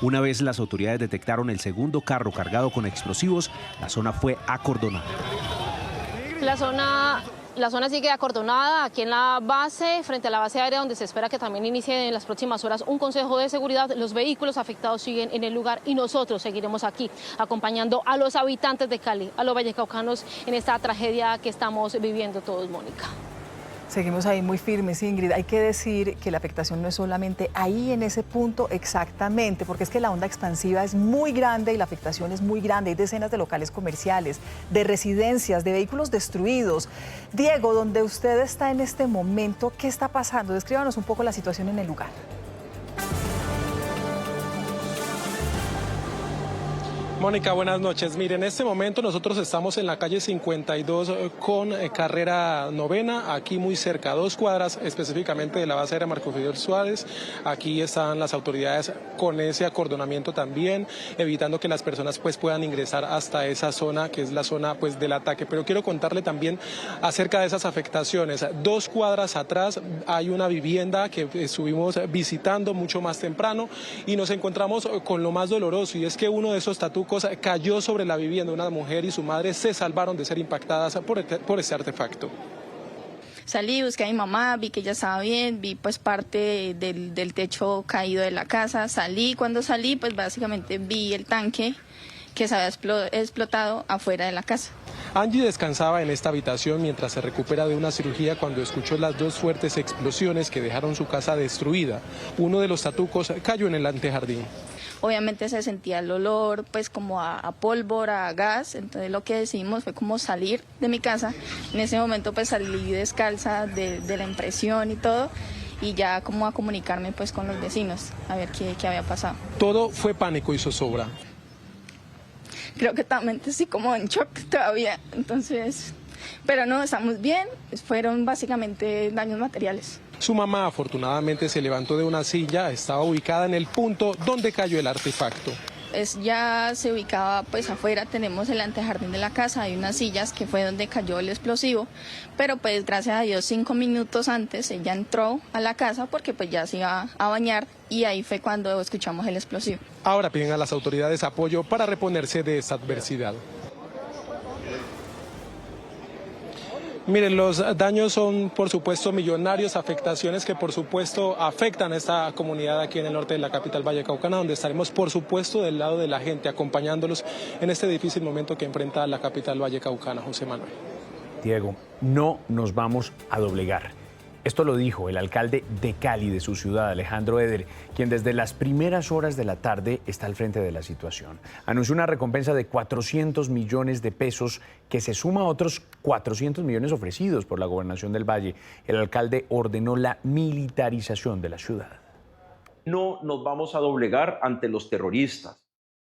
Una vez las autoridades detectaron el segundo carro cargado con explosivos, la zona fue acordonada. La zona sigue acordonada aquí en la base, frente a la base aérea, donde se espera que también inicie en las próximas horas un consejo de seguridad. Los vehículos afectados siguen en el lugar y nosotros seguiremos aquí acompañando a los habitantes de Cali, a los vallecaucanos en esta tragedia que estamos viviendo todos, Mónica. Seguimos ahí muy firmes, Ingrid. Hay que decir que la afectación no es solamente ahí en ese punto exactamente, porque es que la onda expansiva es muy grande y la afectación es muy grande. Hay decenas de locales comerciales, de residencias, de vehículos destruidos. Diego, donde usted está en este momento, ¿qué está pasando? Descríbanos un poco la situación en el lugar. Mónica, buenas noches. Mire, en este momento nosotros estamos en la calle 52 con carrera 9ª, aquí muy cerca, a 2 cuadras específicamente de la base aérea Marco Fidel Suárez. Aquí están las autoridades con ese acordonamiento también, evitando que las personas pues puedan ingresar hasta esa zona, que es la zona pues del ataque. Pero quiero contarle también acerca de esas afectaciones. 2 cuadras atrás hay una vivienda que estuvimos visitando mucho más temprano y nos encontramos con lo más doloroso, y es que uno de esos tatucos cayó sobre la vivienda. Una mujer y su madre se salvaron de ser impactadas por este artefacto. Salí, busqué a mi mamá, vi que ella estaba bien, vi pues parte del techo caído de la casa. Cuando salí pues básicamente vi el tanque que se había explotado afuera de la casa. Angie descansaba en esta habitación mientras se recupera de una cirugía cuando escuchó las 2 fuertes explosiones que dejaron su casa destruida. Uno de los tatucos cayó en el antejardín. Obviamente se sentía el olor pues como a pólvora, a gas, entonces lo que decidimos fue como salir de mi casa. En ese momento pues salí descalza de la impresión y todo, y ya como a comunicarme pues con los vecinos a ver qué había pasado. Todo fue pánico y zozobra. Creo que también estoy como en shock todavía, entonces, pero no, estamos bien, fueron básicamente daños materiales. Su mamá afortunadamente se levantó de una silla, estaba ubicada en el punto donde cayó el artefacto. Ya se ubicaba pues afuera, tenemos el antejardín de la casa, hay unas sillas que fue donde cayó el explosivo, pero pues gracias a Dios 5 minutos antes ella entró a la casa porque pues ya se iba a bañar y ahí fue cuando escuchamos el explosivo. Ahora piden a las autoridades apoyo para reponerse de esta adversidad. Miren, los daños son por supuesto millonarios, afectaciones que por supuesto afectan a esta comunidad aquí en el norte de la capital vallecaucana, donde estaremos por supuesto del lado de la gente, acompañándolos en este difícil momento que enfrenta la capital vallecaucana. José Manuel. Diego, no nos vamos a doblegar. Esto lo dijo el alcalde de Cali, de su ciudad, Alejandro Eder, quien desde las primeras horas de la tarde está al frente de la situación. Anunció una recompensa de 400 millones de pesos que se suma a otros 400 millones ofrecidos por la Gobernación del Valle. El alcalde ordenó la militarización de la ciudad. No nos vamos a doblegar ante los terroristas.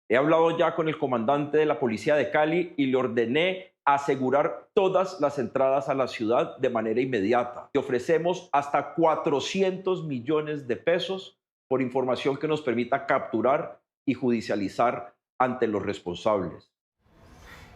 He hablado ya con el comandante de la policía de Cali y le ordené asegurar todas las entradas a la ciudad de manera inmediata. Y ofrecemos hasta 400 millones de pesos por información que nos permita capturar y judicializar ante los responsables.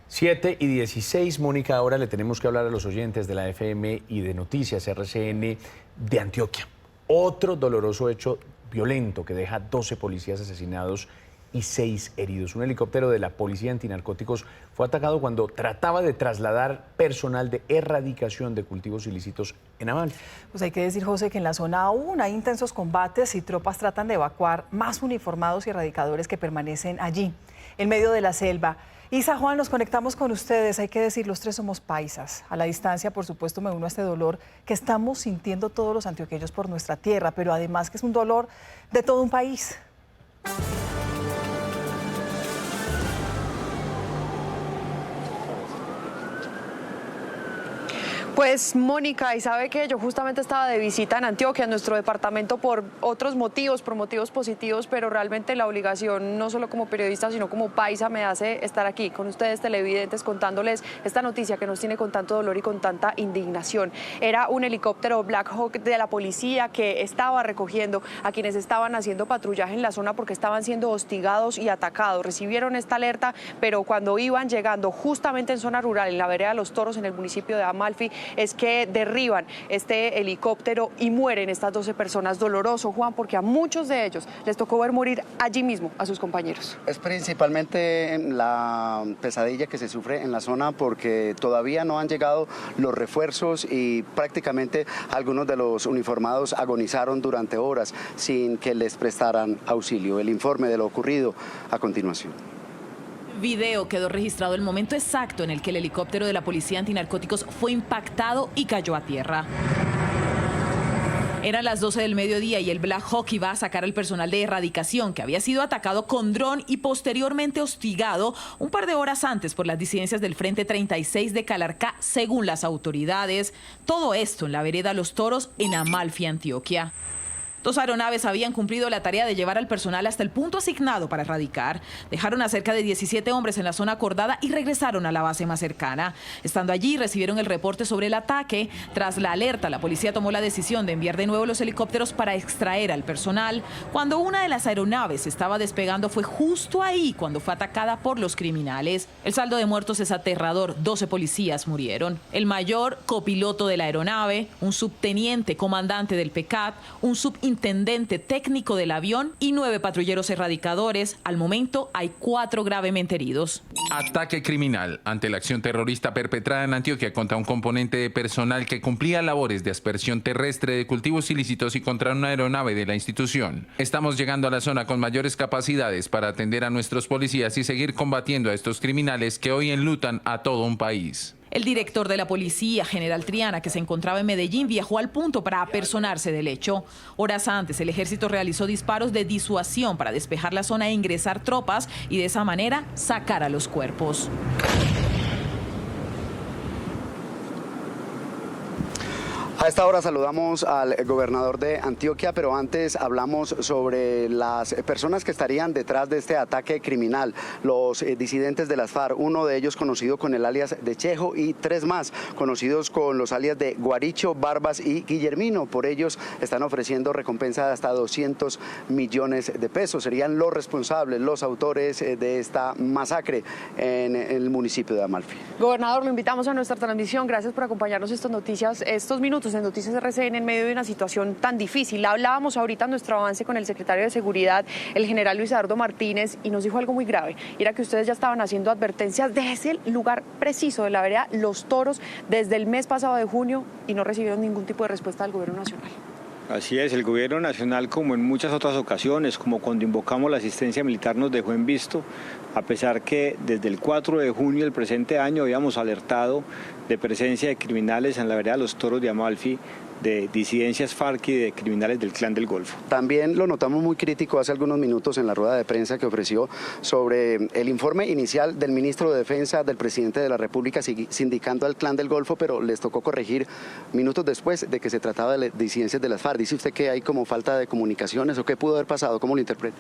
7:16, Mónica, ahora le tenemos que hablar a los oyentes de la FM y de Noticias RCN de Antioquia. Otro doloroso hecho violento que deja 12 policías asesinados y 6 heridos. Un helicóptero de la Policía Antinarcóticos fue atacado cuando trataba de trasladar personal de erradicación de cultivos ilícitos en Amal. Pues hay que decir, José, que en la zona aún hay intensos combates y tropas tratan de evacuar más uniformados y erradicadores que permanecen allí, en medio de la selva. Isa, Juan, nos conectamos con ustedes. Hay que decir, los tres somos paisas. A la distancia, por supuesto, me uno a este dolor que estamos sintiendo todos los antioqueños por nuestra tierra, pero además que es un dolor de todo un país. Pues Mónica, y sabe que yo justamente estaba de visita en Antioquia, en nuestro departamento, por otros motivos, por motivos positivos, pero realmente la obligación, no solo como periodista, sino como paisa, me hace estar aquí con ustedes televidentes contándoles esta noticia que nos tiene con tanto dolor y con tanta indignación. Era un helicóptero Black Hawk de la policía que estaba recogiendo a quienes estaban haciendo patrullaje en la zona porque estaban siendo hostigados y atacados. Recibieron esta alerta, pero cuando iban llegando justamente en zona rural, en la vereda Los Toros, en el municipio de Amalfi, es que derriban este helicóptero y mueren estas 12 personas. Doloroso, Juan, porque a muchos de ellos les tocó ver morir allí mismo a sus compañeros. Es principalmente la pesadilla que se sufre en la zona porque todavía no han llegado los refuerzos y prácticamente algunos de los uniformados agonizaron durante horas sin que les prestaran auxilio. El informe de lo ocurrido a continuación. Video quedó registrado el momento exacto en el que el helicóptero de la Policía Antinarcóticos fue impactado y cayó a tierra. Eran las 12 del mediodía y el Black Hawk iba a sacar al personal de erradicación que había sido atacado con dron y posteriormente hostigado un par de horas antes por las disidencias del Frente 36 de Calarcá, según las autoridades. Todo esto en la vereda Los Toros, en Amalfi, Antioquia. 2 aeronaves habían cumplido la tarea de llevar al personal hasta el punto asignado para erradicar. Dejaron a cerca de 17 hombres en la zona acordada y regresaron a la base más cercana. Estando allí, recibieron el reporte sobre el ataque. Tras la alerta, la policía tomó la decisión de enviar de nuevo los helicópteros para extraer al personal. Cuando una de las aeronaves estaba despegando, fue justo ahí cuando fue atacada por los criminales. El saldo de muertos es aterrador. 12 policías murieron. El mayor, copiloto de la aeronave, un subteniente, comandante del PECAT, un subintendente técnico del avión y 9 patrulleros erradicadores. Al momento hay 4 gravemente heridos. Ataque criminal ante la acción terrorista perpetrada en Antioquia contra un componente de personal que cumplía labores de aspersión terrestre de cultivos ilícitos y contra una aeronave de la institución. Estamos llegando a la zona con mayores capacidades para atender a nuestros policías y seguir combatiendo a estos criminales que hoy enlutan a todo un país. El director de la policía, general Triana, que se encontraba en Medellín, viajó al punto para apersonarse del hecho. Horas antes, el ejército realizó disparos de disuasión para despejar la zona e ingresar tropas y de esa manera sacar a los cuerpos. A esta hora saludamos al gobernador de Antioquia, pero antes hablamos sobre las personas que estarían detrás de este ataque criminal, los disidentes de las FARC, uno de ellos conocido con el alias de Chejo y 3 más conocidos con los alias de Guaricho, Barbas y Guillermino. Por ellos están ofreciendo recompensa de hasta 200 millones de pesos. Serían los responsables, los autores de esta masacre en el municipio de Amalfi. Gobernador, lo invitamos a nuestra transmisión. Gracias por acompañarnos estos minutos en Noticias RCN en medio de una situación tan difícil. Hablábamos ahorita en nuestro avance con el secretario de Seguridad, el general Luis Eduardo Martínez, y nos dijo algo muy grave. Era que ustedes ya estaban haciendo advertencias desde el lugar preciso de la vereda Los Toros desde el mes pasado de junio y no recibieron ningún tipo de respuesta del gobierno nacional. Así es, el gobierno nacional, como en muchas otras ocasiones, como cuando invocamos la asistencia militar, nos dejó en visto, a pesar que desde el 4 de junio del presente año habíamos alertado de presencia de criminales en la vereda Los Toros de Amalfi, de disidencias FARC y de criminales del Clan del Golfo. También lo notamos muy crítico hace algunos minutos en la rueda de prensa que ofreció sobre el informe inicial del ministro de Defensa del presidente de la República sindicando al Clan del Golfo, pero les tocó corregir minutos después de que se trataba de disidencias de las FARC. ¿Dice usted que hay como falta de comunicaciones o qué pudo haber pasado? ¿Cómo lo interpreta?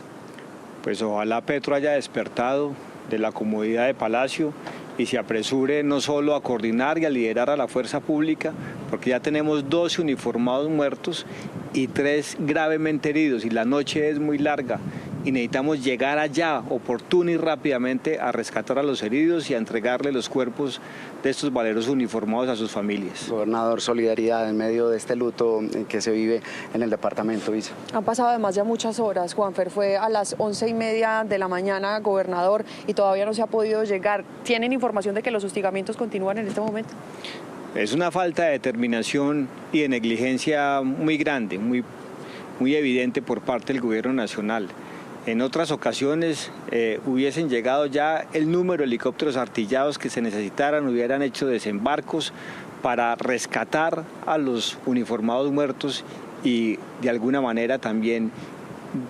Pues ojalá Petro haya despertado de la comodidad de Palacio y se apresure no solo a coordinar y a liderar a la fuerza pública, porque ya tenemos 12 uniformados muertos y 3 gravemente heridos, y la noche es muy larga y necesitamos llegar allá oportuno y rápidamente a rescatar a los heridos y a entregarle los cuerpos de estos valeros uniformados a sus familias. Gobernador, solidaridad en medio de este luto que se vive en el departamento, vice. Han pasado además ya muchas horas, Juanfer, fue a las 11:30 de la mañana, gobernador, y todavía no se ha podido llegar. ¿Tienen información de que los hostigamientos continúan en este momento? Es una falta de determinación y de negligencia muy grande, muy evidente por parte del gobierno nacional. En otras ocasiones hubiesen llegado ya el número de helicópteros artillados que se necesitaran, hubieran hecho desembarcos para rescatar a los uniformados muertos y de alguna manera también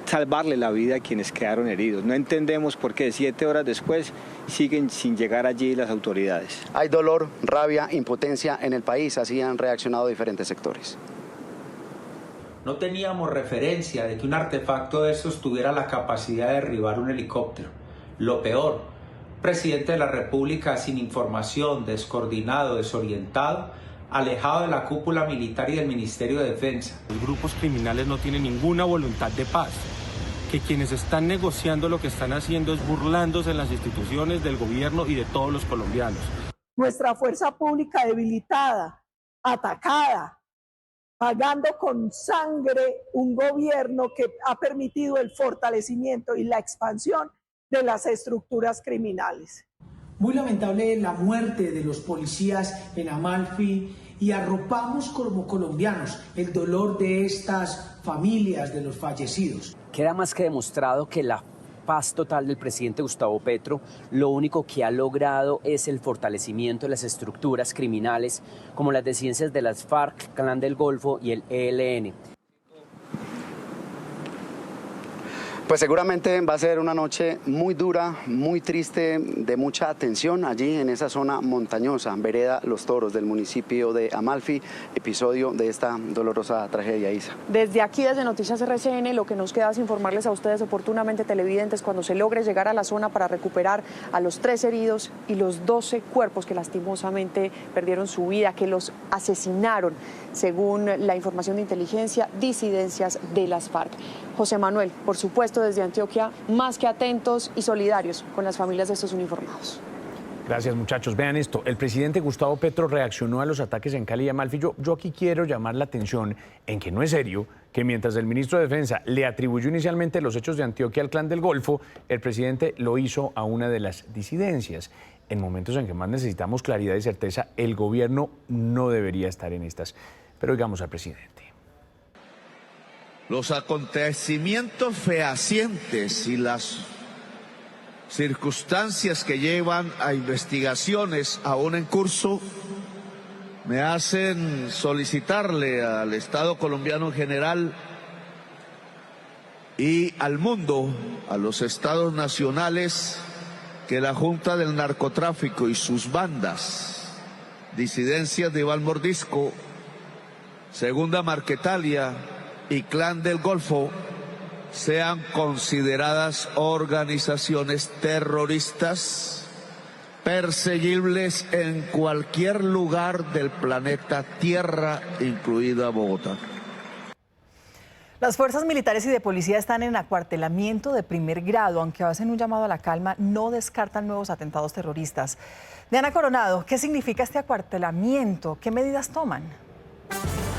salvarle la vida a quienes quedaron heridos. No entendemos por qué 7 horas después siguen sin llegar allí las autoridades. Hay dolor, rabia, impotencia en el país, así han reaccionado diferentes sectores. No teníamos referencia de que un artefacto de estos tuviera la capacidad de derribar un helicóptero. Lo peor, presidente de la República sin información, descoordinado, desorientado, alejado de la cúpula militar y del Ministerio de Defensa. Los grupos criminales no tienen ninguna voluntad de paz, que quienes están negociando lo que están haciendo es burlándose en las instituciones del gobierno y de todos los colombianos. Nuestra fuerza pública debilitada, atacada, pagando con sangre un gobierno que ha permitido el fortalecimiento y la expansión de las estructuras criminales. Muy lamentable la muerte de los policías en Amalfi y arropamos como colombianos el dolor de estas familias de los fallecidos. Queda más que demostrado que la paz total del presidente Gustavo Petro lo único que ha logrado es el fortalecimiento de las estructuras criminales como las disidencias de las FARC, Clan del Golfo y el ELN. Pues seguramente va a ser una noche muy dura, muy triste, de mucha atención allí en esa zona montañosa, vereda Los Toros del municipio de Amalfi, episodio de esta dolorosa tragedia, Isa. Desde aquí, desde Noticias RCN, lo que nos queda es informarles a ustedes oportunamente, televidentes, cuando se logre llegar a la zona para recuperar a los 3 heridos y los 12 cuerpos que lastimosamente perdieron su vida, que los asesinaron, según la información de inteligencia, disidencias de las FARC. José Manuel, por supuesto, desde Antioquia, más que atentos y solidarios con las familias de estos uniformados. Gracias, muchachos. Vean esto, el presidente Gustavo Petro reaccionó a los ataques en Cali y Amalfi. Yo aquí quiero llamar la atención en que no es serio que mientras el ministro de Defensa le atribuyó inicialmente los hechos de Antioquia al Clan del Golfo, el presidente lo hizo a una de las disidencias. En momentos en que más necesitamos claridad y certeza, el gobierno no debería estar en estas. Pero oigamos al presidente. Los acontecimientos fehacientes y las circunstancias que llevan a investigaciones aún en curso me hacen solicitarle al Estado colombiano en general y al mundo, a los estados nacionales, que la Junta del Narcotráfico y sus bandas, disidencias de Iván Mordisco, Segunda Marquetalia y Clan del Golfo, sean consideradas organizaciones terroristas perseguibles en cualquier lugar del planeta Tierra, incluida Bogotá. Las fuerzas militares y de policía están en acuartelamiento de primer grado, aunque hacen un llamado a la calma, no descartan nuevos atentados terroristas. Diana Coronado, ¿qué significa este acuartelamiento? ¿Qué medidas toman?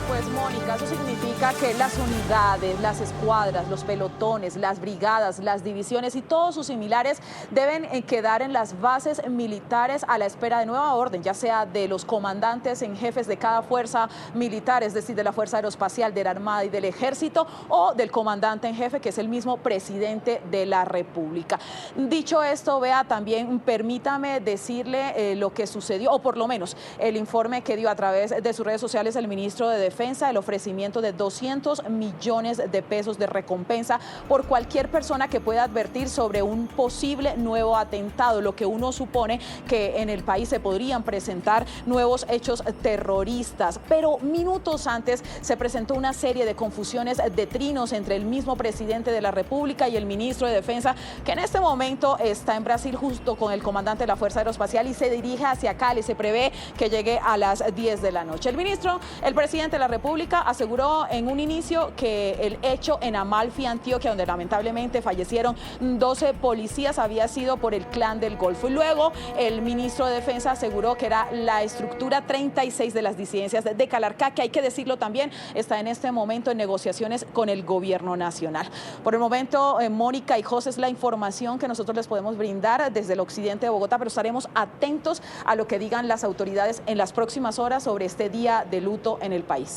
Pues Mónica, eso significa que las unidades, las escuadras, los pelotones, las brigadas, las divisiones y todos sus similares deben quedar en las bases militares a la espera de nueva orden, ya sea de los comandantes en jefes de cada fuerza militar, es decir, de la Fuerza Aeroespacial, de la Armada y del Ejército, o del comandante en jefe, que es el mismo presidente de la República. Dicho esto, vea, también permítame decirle lo que sucedió, o por lo menos el informe que dio a través de sus redes sociales el ministro de Defensa, el ofrecimiento de 200 millones de pesos de recompensa por cualquier persona que pueda advertir sobre un posible nuevo atentado, lo que uno supone que en el país se podrían presentar nuevos hechos terroristas. Pero minutos antes se presentó una serie de confusiones, de trinos entre el mismo presidente de la República y el ministro de Defensa, que en este momento está en Brasil justo con el comandante de la Fuerza Aeroespacial y se dirige hacia Cali. Se prevé que llegue a las 10 de la noche. El presidente de la República aseguró en un inicio que el hecho en Amalfi, Antioquia, donde lamentablemente fallecieron 12 policías, había sido por el Clan del Golfo. Y luego el ministro de Defensa aseguró que era la estructura 36 de las disidencias de Calarcá, que hay que decirlo también, está en este momento en negociaciones con el gobierno nacional. Por el momento, Mónica y José, es la información que nosotros les podemos brindar desde el occidente de Bogotá, pero estaremos atentos a lo que digan las autoridades en las próximas horas sobre este día de luto en el país.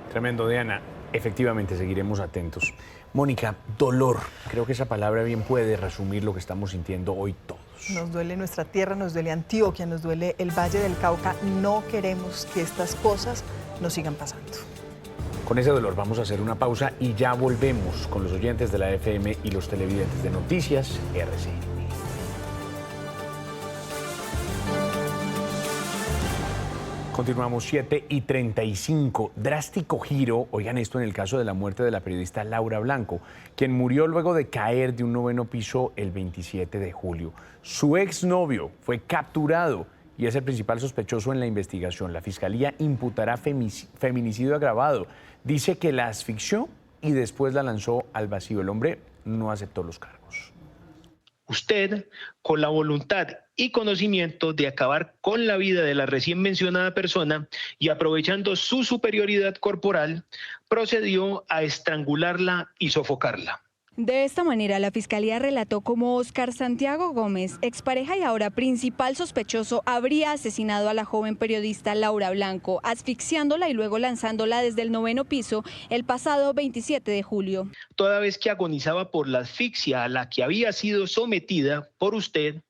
Tremendo, Diana. Efectivamente, seguiremos atentos. Mónica, dolor. Creo que esa palabra bien puede resumir lo que estamos sintiendo hoy todos. Nos duele nuestra tierra, nos duele Antioquia, nos duele el Valle del Cauca. No queremos que estas cosas nos sigan pasando. Con ese dolor vamos a hacer una pausa y ya volvemos con los oyentes de la FM y los televidentes de Noticias RCN. Continuamos 7:35. Drástico giro, oigan esto, en el caso de la muerte de la periodista Laura Blanco, quien murió luego de caer de un 9º piso el 27 de julio. Su exnovio fue capturado y es el principal sospechoso en la investigación. La fiscalía imputará feminicidio agravado. Dice que la asfixió y después la lanzó al vacío. El hombre no aceptó los cargos. Usted, con la voluntad y conocimiento de acabar con la vida de la recién mencionada persona y aprovechando su superioridad corporal, procedió a estrangularla y sofocarla. De esta manera, la Fiscalía relató cómo Óscar Santiago Gómez, expareja y ahora principal sospechoso, habría asesinado a la joven periodista Laura Blanco, asfixiándola y luego lanzándola desde el 9º piso el pasado 27 de julio. Toda vez que agonizaba por la asfixia a la que había sido sometida por usted,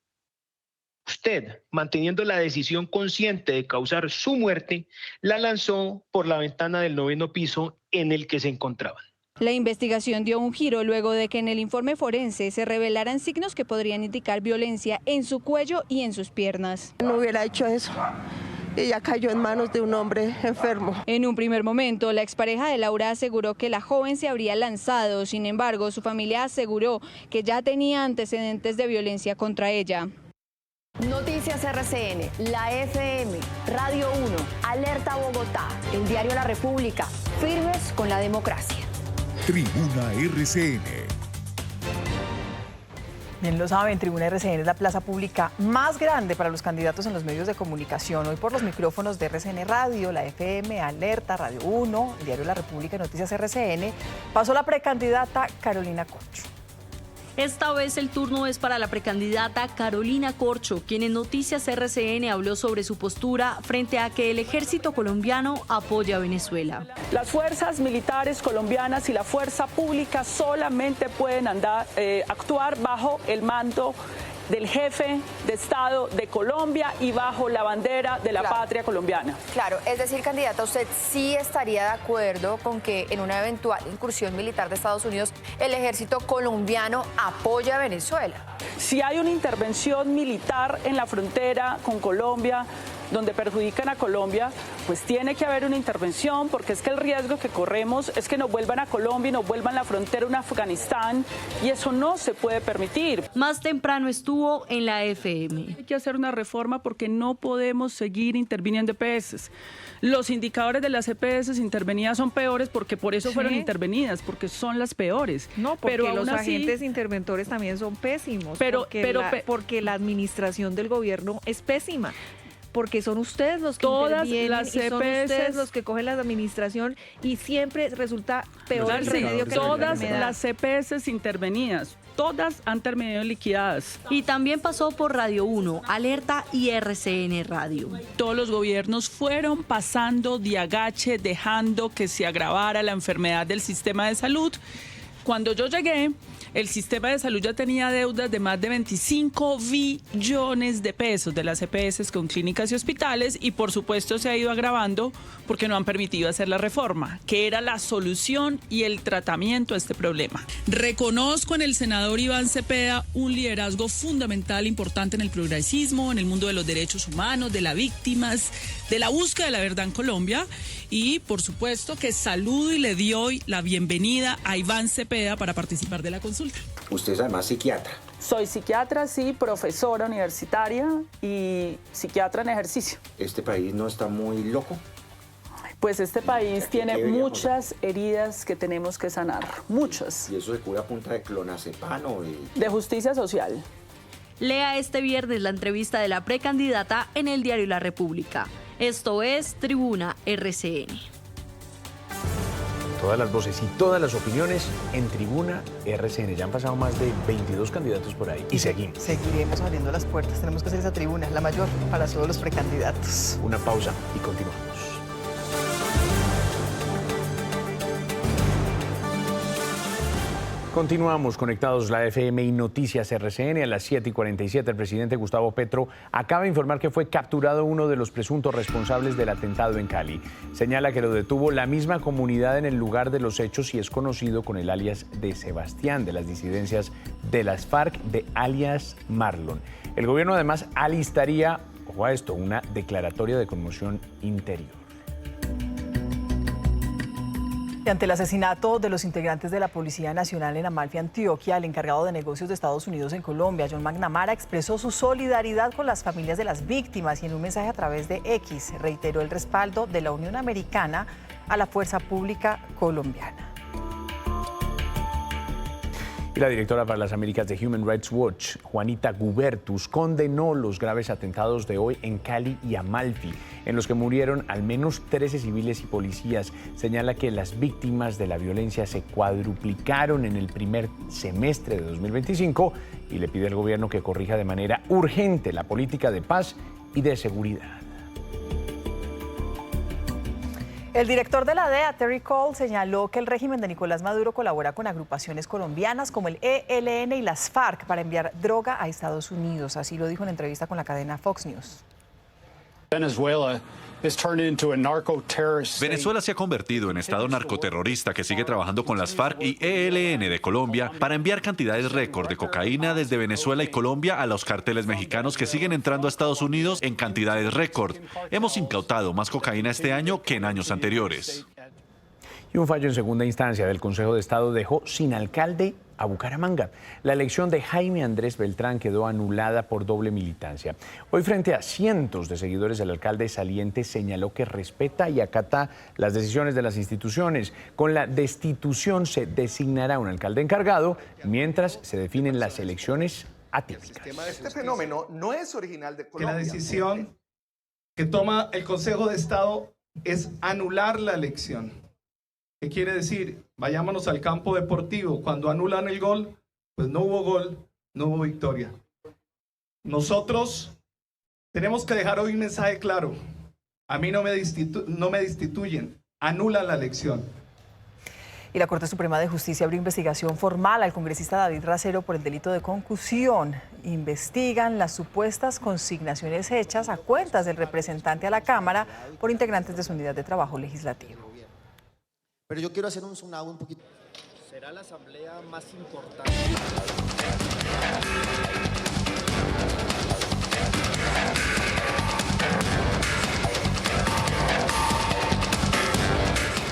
manteniendo la decisión consciente de causar su muerte, la lanzó por la ventana del 9º piso en el que se encontraban. La investigación dio un giro luego de que en el informe forense se revelaran signos que podrían indicar violencia en su cuello y en sus piernas. No hubiera hecho eso. Ella cayó en manos de un hombre enfermo. En un primer momento, la expareja de Laura aseguró que la joven se habría lanzado. Sin embargo, su familia aseguró que ya tenía antecedentes de violencia contra ella. Noticias RCN, la FM, Radio 1, Alerta Bogotá, el diario La República, firmes con la democracia. Tribuna RCN. Bien lo saben, Tribuna RCN es la plaza pública más grande para los candidatos en los medios de comunicación. Hoy por los micrófonos de RCN Radio, la FM, Alerta, Radio 1, el diario La República y Noticias RCN, pasó la precandidata Carolina Corcho. Esta vez el turno es para la precandidata Carolina Corcho, quien en Noticias RCN habló sobre su postura frente a que el ejército colombiano apoya a Venezuela. Las fuerzas militares colombianas y la fuerza pública solamente pueden actuar bajo el mando del jefe de Estado de Colombia y bajo la bandera de la patria colombiana. Claro, es decir, candidata, ¿usted sí estaría de acuerdo con que en una eventual incursión militar de Estados Unidos el ejército colombiano apoya a Venezuela? Si hay una intervención militar en la frontera con Colombia, donde perjudican a Colombia, pues tiene que haber una intervención, porque es que el riesgo que corremos es que nos vuelvan a Colombia y nos vuelvan la frontera en Afganistán, y eso no se puede permitir. Más temprano estuvo en la FM. Hay que hacer una reforma porque no podemos seguir interviniendo en EPS. Los indicadores de las EPS intervenidas son peores porque por eso fueron intervenidas, porque son las peores. No, porque pero los así, agentes interventores también son pésimos, porque la administración del gobierno es pésima. Porque son ustedes los que intervienen las y son ustedes EPS, los que cogen la administración y siempre resulta peor el remedio que todas la las EPS intervenidas, todas han terminado liquidadas. Y también pasó por Radio 1, Alerta y RCN Radio. Todos los gobiernos fueron pasando de agache, dejando que se agravara la enfermedad del sistema de salud. Cuando yo llegué, el sistema de salud ya tenía deudas de más de 25 billones de pesos de las EPS con clínicas y hospitales, y por supuesto se ha ido agravando porque no han permitido hacer la reforma, que era la solución y el tratamiento a este problema. Reconozco en el senador Iván Cepeda un liderazgo fundamental, importante en el progresismo, en el mundo de los derechos humanos, de las víctimas, de la búsqueda de la verdad en Colombia, y por supuesto que saludo y le doy la bienvenida a Iván Cepeda para participar de la consulta. Usted es además psiquiatra. Soy psiquiatra, sí, profesora universitaria y psiquiatra en ejercicio. ¿Este país no está muy loco? Pues este país tiene muchas heridas que tenemos que sanar, muchas. ¿Y eso se cura a punta de clonazepam o de justicia social? Lea este viernes la entrevista de la precandidata en el diario La República. Esto es Tribuna RCN. Todas las voces y todas las opiniones en Tribuna RCN. Ya han pasado más de 22 candidatos por ahí y seguimos. Seguiremos abriendo las puertas. Tenemos que hacer esa tribuna, la mayor, para todos los precandidatos. Una pausa y continuamos. Continuamos conectados, la FM y Noticias RCN. A las 7:47, el presidente Gustavo Petro acaba de informar que fue capturado uno de los presuntos responsables del atentado en Cali. Señala que lo detuvo la misma comunidad en el lugar de los hechos y es conocido con el alias de Sebastián, de las disidencias de las FARC, de alias Marlon. El gobierno además alistaría, ojo a esto, una declaratoria de conmoción interior. Y ante el asesinato de los integrantes de la Policía Nacional en Amalfi, Antioquia, el encargado de negocios de Estados Unidos en Colombia, John McNamara, expresó su solidaridad con las familias de las víctimas y en un mensaje a través de X reiteró el respaldo de la Unión Americana a la fuerza pública colombiana. Y la directora para las Américas de Human Rights Watch, Juanita Gubertus, condenó los graves atentados de hoy en Cali y Amalfi, en los que murieron al menos 13 civiles y policías. Señala que las víctimas de la violencia se cuadruplicaron en el primer semestre de 2025 y le pide al gobierno que corrija de manera urgente la política de paz y de seguridad. El director de la DEA, Terry Cole, señaló que el régimen de Nicolás Maduro colabora con agrupaciones colombianas como el ELN y las FARC para enviar droga a Estados Unidos. Así lo dijo en entrevista con la cadena Fox News. Venezuela se ha convertido en estado narcoterrorista que sigue trabajando con las FARC y ELN de Colombia para enviar cantidades récord de cocaína desde Venezuela y Colombia a los carteles mexicanos que siguen entrando a Estados Unidos en cantidades récord. Hemos incautado más cocaína este año que en años anteriores. Y un fallo en segunda instancia del Consejo de Estado dejó sin alcalde a Bucaramanga. La elección de Jaime Andrés Beltrán quedó anulada por doble militancia. Hoy, frente a cientos de seguidores, el alcalde saliente señaló que respeta y acata las decisiones de las instituciones. Con la destitución se designará un alcalde encargado mientras se definen las elecciones atípicas. Este fenómeno no es original de Colombia. Que la decisión que toma el Consejo de Estado es anular la elección. ¿Qué quiere decir? Vayámonos al campo deportivo. Cuando anulan el gol, pues no hubo victoria. Nosotros tenemos que dejar hoy un mensaje claro. A mí no me destituyen, anulan la elección. Y la Corte Suprema de Justicia abrió investigación formal al congresista David Racero por el delito de concusión. Investigan las supuestas consignaciones hechas a cuentas del representante a la Cámara por integrantes de su unidad de trabajo legislativo. Pero yo quiero hacer un zoom out un poquito. ¿Será la asamblea más importante?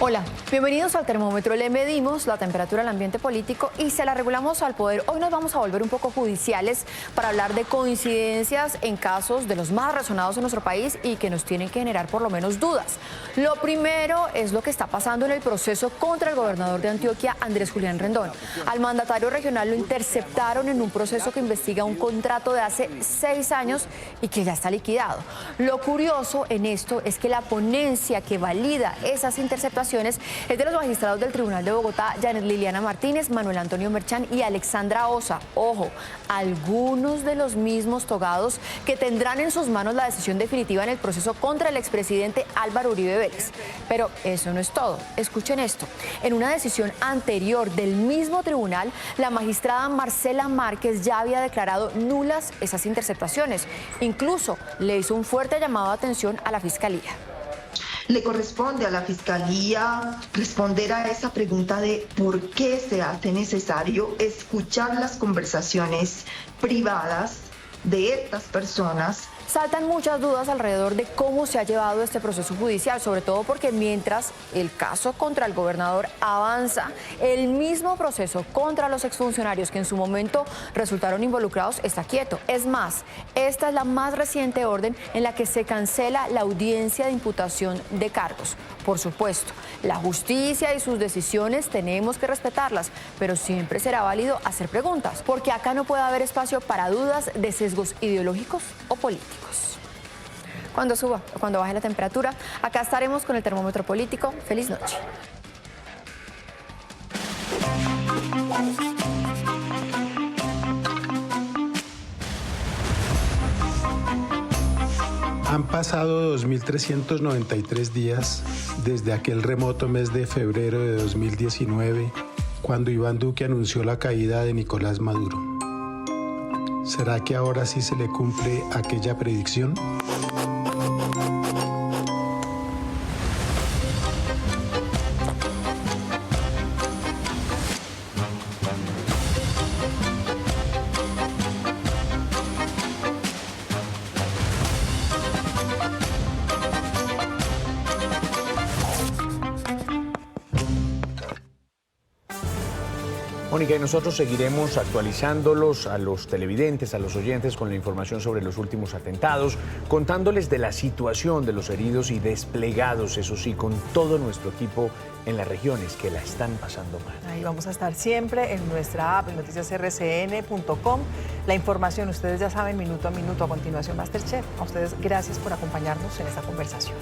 Hola, bienvenidos al termómetro. Le medimos la temperatura al ambiente político y se la regulamos al poder. Hoy nos vamos a volver un poco judiciales para hablar de coincidencias en casos de los más resonados en nuestro país y que nos tienen que generar por lo menos dudas. Lo primero es lo que está pasando en el proceso contra el gobernador de Antioquia, Andrés Julián Rendón. Al mandatario regional lo interceptaron en un proceso que investiga un contrato de hace 6 años y que ya está liquidado. Lo curioso en esto es que la ponencia que valida esas interceptaciones es de los magistrados del Tribunal de Bogotá, Janet Liliana Martínez, Manuel Antonio Merchán y Alexandra Osa. Ojo, algunos de los mismos togados que tendrán en sus manos la decisión definitiva en el proceso contra el expresidente Álvaro Uribe Vélez. Pero eso no es todo. Escuchen esto. En una decisión anterior del mismo tribunal, la magistrada Marcela Márquez ya había declarado nulas esas interceptaciones. Incluso le hizo un fuerte llamado de atención a la Fiscalía. Le corresponde a la Fiscalía responder a esa pregunta de por qué se hace necesario escuchar las conversaciones privadas de estas personas. Saltan muchas dudas alrededor de cómo se ha llevado este proceso judicial, sobre todo porque mientras el caso contra el gobernador avanza, el mismo proceso contra los exfuncionarios que en su momento resultaron involucrados está quieto. Es más, esta es la más reciente orden en la que se cancela la audiencia de imputación de cargos. Por supuesto, la justicia y sus decisiones tenemos que respetarlas, pero siempre será válido hacer preguntas, porque acá no puede haber espacio para dudas de sesgos ideológicos o políticos. Cuando suba o cuando baje la temperatura, acá estaremos con el termómetro político. Feliz noche. Han pasado 2.393 días desde aquel remoto mes de febrero de 2019, cuando Iván Duque anunció la caída de Nicolás Maduro. ¿Será que ahora sí se le cumple aquella predicción? Mónica, y nosotros seguiremos actualizándolos a los televidentes, a los oyentes, con la información sobre los últimos atentados, contándoles de la situación de los heridos y desplegados, eso sí, con todo nuestro equipo en las regiones que la están pasando mal. Ahí vamos a estar siempre en nuestra app, en noticiasrcn.com. La información, ustedes ya saben, minuto a minuto. A continuación, MasterChef. A ustedes, gracias por acompañarnos en esta conversación.